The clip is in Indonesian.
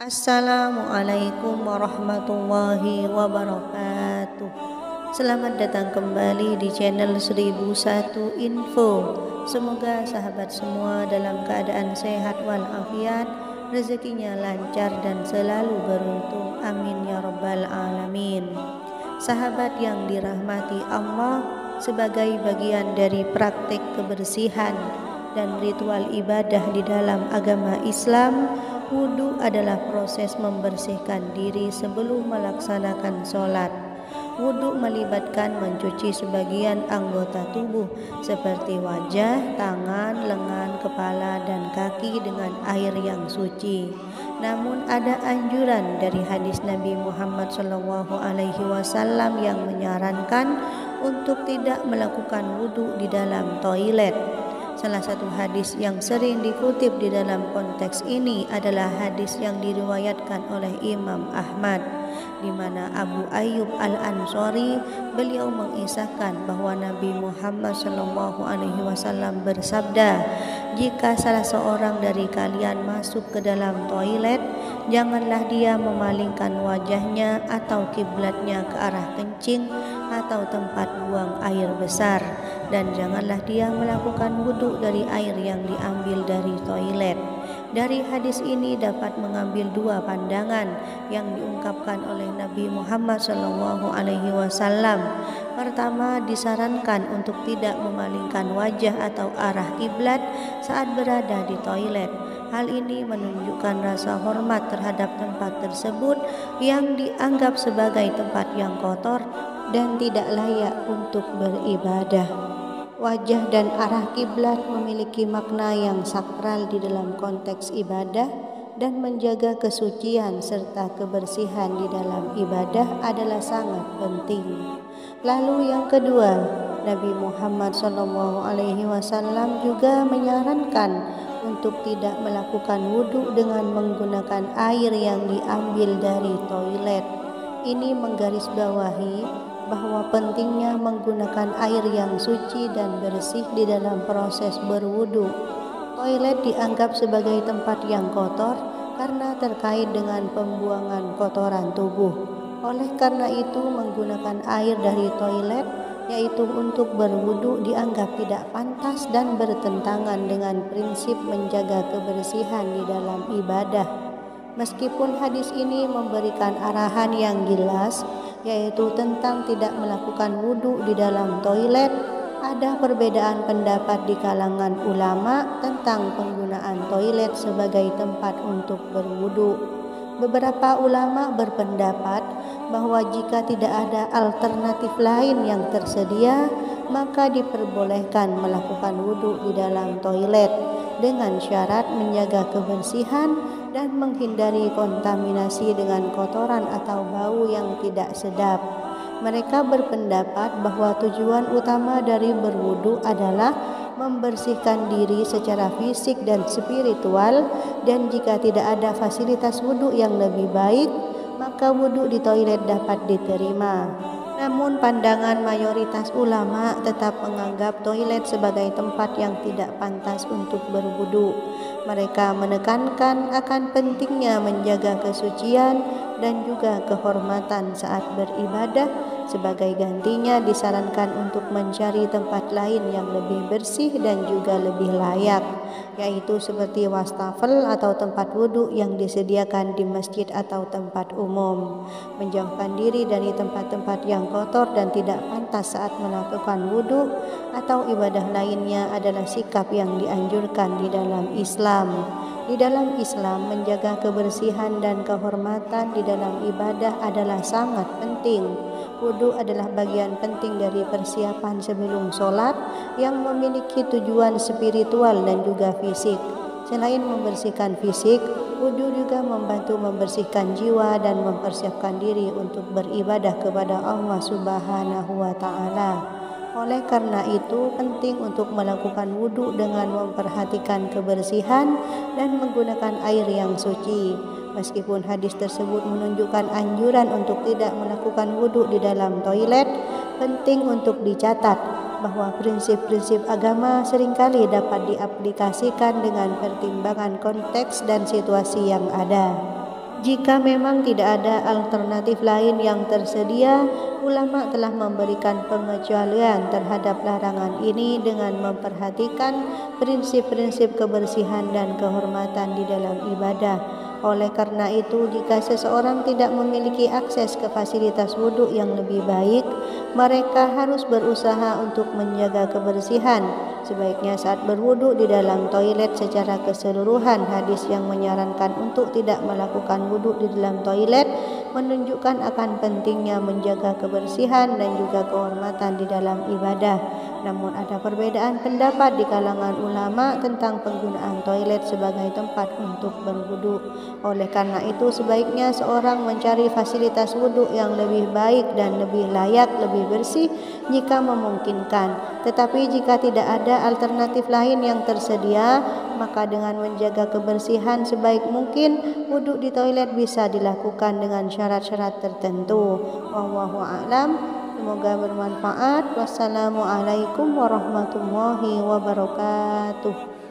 Assalamualaikum warahmatullahi wabarakatuh. Selamat datang kembali di channel 1001 Info. Semoga sahabat semua dalam keadaan sehat walafiat, rezekinya lancar dan selalu beruntung. Amin ya rabbal alamin. Sahabat yang dirahmati Allah, sebagai bagian dari praktik kebersihan dan ritual ibadah di dalam agama Islam, wudhu adalah proses membersihkan diri sebelum melaksanakan sholat. Wudhu melibatkan mencuci sebagian anggota tubuh seperti wajah, tangan, lengan, kepala, dan kaki dengan air yang suci. Namun ada anjuran dari hadis Nabi Muhammad SAW yang menyarankan untuk tidak melakukan wudhu di dalam toilet. Salah satu hadis yang sering dikutip di dalam konteks ini adalah hadis yang diriwayatkan oleh Imam Ahmad, di mana Abu Ayyub Al-Ansari beliau mengisahkan bahwa Nabi Muhammad SAW bersabda, "Jika salah seorang dari kalian masuk ke dalam toilet, janganlah dia memalingkan wajahnya atau kiblatnya ke arah kencing atau tempat buang air besar, dan janganlah dia melakukan wudhu dari air yang diambil dari toilet." Dari hadis ini dapat mengambil dua pandangan yang diungkapkan oleh Nabi Muhammad SAW. Pertama, disarankan untuk tidak memalingkan wajah atau arah kiblat saat berada di toilet. Hal ini menunjukkan rasa hormat terhadap tempat tersebut yang dianggap sebagai tempat yang kotor dan tidak layak untuk beribadah. Wajah dan arah kiblat memiliki makna yang sakral di dalam konteks ibadah, dan menjaga kesucian serta kebersihan di dalam ibadah adalah sangat penting. Lalu yang kedua, Nabi Muhammad SAW juga menyarankan untuk tidak melakukan wudhu dengan menggunakan air yang diambil dari toilet. Ini menggarisbawahi bahwa pentingnya menggunakan air yang suci dan bersih di dalam proses berwudu. Toilet dianggap sebagai tempat yang kotor karena terkait dengan pembuangan kotoran tubuh. Oleh karena itu, menggunakan air dari toilet, yaitu untuk berwudu, dianggap tidak pantas dan bertentangan dengan prinsip menjaga kebersihan di dalam ibadah. Meskipun hadis ini memberikan arahan yang jelas, yaitu tentang tidak melakukan wudhu di dalam toilet, ada perbedaan pendapat di kalangan ulama tentang penggunaan toilet sebagai tempat untuk berwudhu. Beberapa ulama berpendapat bahwa jika tidak ada alternatif lain yang tersedia, maka diperbolehkan melakukan wudhu di dalam toilet dengan syarat menjaga kebersihan dan menghindari kontaminasi dengan kotoran atau bau yang tidak sedap. Mereka berpendapat bahwa tujuan utama dari berwudu adalah membersihkan diri secara fisik dan spiritual, dan jika tidak ada fasilitas wudu yang lebih baik, maka wudu di toilet dapat diterima. Namun pandangan mayoritas ulama tetap menganggap toilet sebagai tempat yang tidak pantas untuk berwudu. Mereka menekankan akan pentingnya menjaga kesucian dan juga kehormatan saat beribadah. Sebagai gantinya disarankan untuk mencari tempat lain yang lebih bersih dan juga lebih layak, yaitu seperti wastafel atau tempat wudhu yang disediakan di masjid atau tempat umum. Menjauhkan diri dari tempat-tempat yang kotor dan tidak pantas saat melakukan wudhu atau ibadah lainnya adalah sikap yang dianjurkan di dalam Islam. Di dalam Islam, menjaga kebersihan dan kehormatan di dalam ibadah adalah sangat penting. Wudhu adalah bagian penting dari persiapan sebelum sholat yang memiliki tujuan spiritual dan juga fisik. Selain membersihkan fisik, wudhu juga membantu membersihkan jiwa dan mempersiapkan diri untuk beribadah kepada Allah Subhanahu wa Ta'ala. Oleh karena itu, penting untuk melakukan wudhu dengan memperhatikan kebersihan dan menggunakan air yang suci. Meskipun hadis tersebut menunjukkan anjuran untuk tidak melakukan wudhu di dalam toilet, penting untuk dicatat bahwa prinsip-prinsip agama seringkali dapat diaplikasikan dengan pertimbangan konteks dan situasi yang ada. Jika memang tidak ada alternatif lain yang tersedia, ulama telah memberikan pengecualian terhadap larangan ini dengan memperhatikan prinsip-prinsip kebersihan dan kehormatan di dalam ibadah. Oleh karena itu, jika seseorang tidak memiliki akses ke fasilitas wudhu yang lebih baik, mereka harus berusaha untuk menjaga kebersihan. Sebaiknya saat berwudhu di dalam toilet secara keseluruhan. Hadis yang menyarankan untuk tidak melakukan wudhu di dalam toilet menunjukkan akan pentingnya menjaga kebersihan dan juga kehormatan di dalam ibadah. Namun ada perbedaan pendapat di kalangan ulama tentang penggunaan toilet sebagai tempat untuk berwudhu. Oleh karena itu, sebaiknya seorang mencari fasilitas wudhu yang lebih baik dan lebih layak, lebih bersih jika memungkinkan. Tetapi jika tidak ada alternatif lain yang tersedia, maka dengan menjaga kebersihan sebaik mungkin, wudhu di toilet bisa dilakukan dengan syarat-syarat tertentu. Wallahu a'lam. Semoga bermanfaat. Wassalamualaikum warahmatullahi wabarakatuh.